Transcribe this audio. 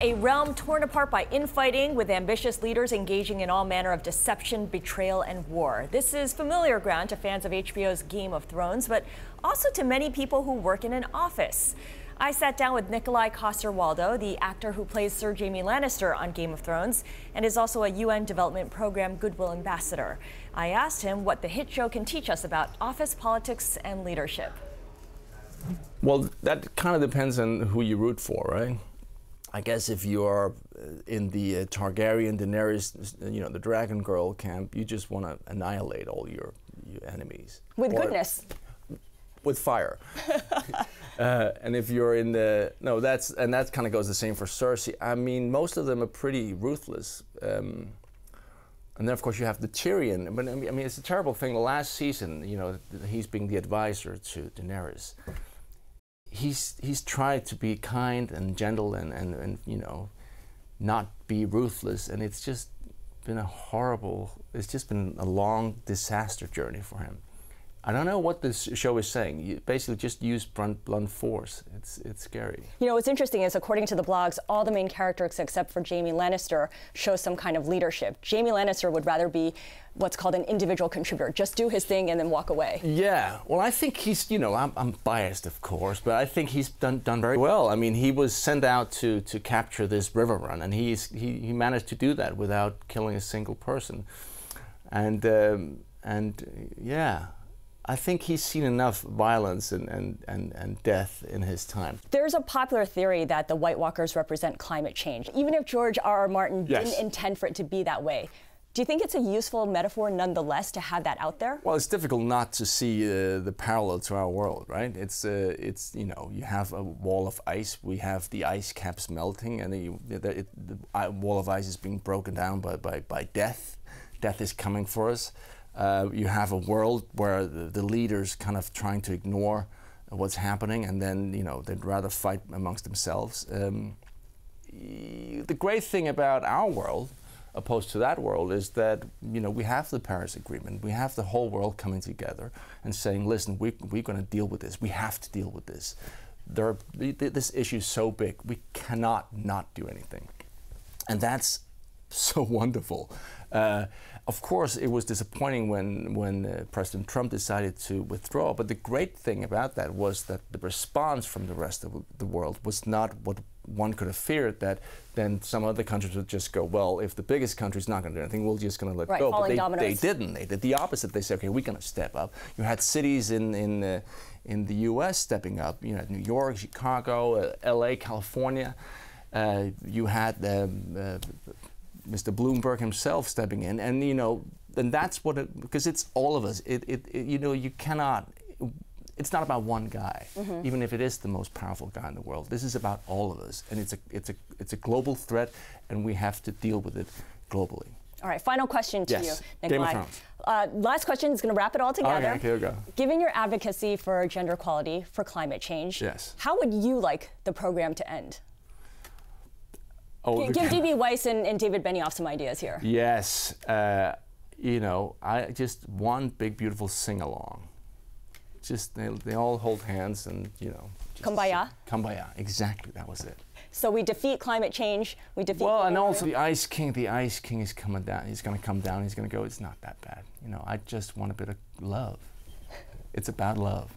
A realm torn apart by infighting, with ambitious leaders engaging in all manner of deception, betrayal, and war. This is familiar ground to fans of HBO's Game of Thrones, but also to many people who work in an office. I sat down with Nikolaj Coster-Waldau, the actor who plays Sir Jaime Lannister on Game of Thrones and is also a UN Development Program Goodwill ambassador. I asked him what the hit show can teach us about office politics and leadership. Well, that kind of depends on who you root for, right? I guess if you are in the Targaryen, Daenerys, the Dragon Girl camp, you just want to annihilate all your enemies. With goodness. With fire. And if you're in the, that kind of goes the same for Cersei. I mean, most of them are pretty ruthless. And then, of course, you have the Tyrion. But I mean, it's a terrible thing. The last season, he's being the advisor to Daenerys. He's tried to be kind and gentle and not be ruthless, and it's just been it's just been a long disaster journey for him. I don't know what this show is saying. You basically just use blunt force. It's scary. What's interesting is, according to the blogs, all the main characters except for Jaime Lannister show some kind of leadership. Jaime Lannister would rather be what's called an individual contributor, just do his thing and then walk away. Yeah, well, I think he's, I'm biased, of course, but I think he's done very well. I mean, he was sent out to capture this river run, and he managed to do that without killing a single person. And yeah. I think he's seen enough violence and death in his time. There's a popular theory that the White Walkers represent climate change, even if George R.R. Martin didn't intend for it to be that way. Do you think it's a useful metaphor nonetheless to have that out there? Well, it's difficult not to see the parallel to our world, right? It's you have a wall of ice, we have the ice caps melting, and the wall of ice is being broken down by death. Death is coming for us. You have a world where the leaders kind of trying to ignore what's happening, and then they'd rather fight amongst themselves. The great thing about our world, opposed to that world, is that we have the Paris Agreement. We have the whole world coming together and saying, listen, we're going to deal with this. We have to deal with this. This issue is so big, we cannot not do anything, and that's so wonderful. Of course, it was disappointing when President Trump decided to withdraw, but the great thing about that was that the response from the rest of the world was not what one could have feared, that then some other countries would just go, well, if the biggest country's not going to do anything, we're just going to let go. But they didn't. They did the opposite. They said, okay, we're going to step up. You had cities in the U.S. stepping up. You had New York, Chicago, L.A., California. You had Mr. Bloomberg himself stepping in, and and that's what because it's all of us. You cannot. It's not about one guy, even if it is the most powerful guy in the world. This is about all of us, and it's a global threat, and we have to deal with it globally. All right, final question to you, Nikolaj. Game of Thrones. Last question is going to wrap it all together. Okay, here we go. Given your advocacy for gender equality, for climate change, how would you like the program to end? Give D.B. Weiss and David Benioff some ideas here. Yes, I just one big beautiful sing-along. Just they all hold hands and Kumbaya. Kumbaya, exactly. That was it. So we defeat climate change. We defeat. Well, and also the Ice King. The Ice King is coming down. He's going to come down. He's going to go. It's not that bad. I just want a bit of love. It's about love.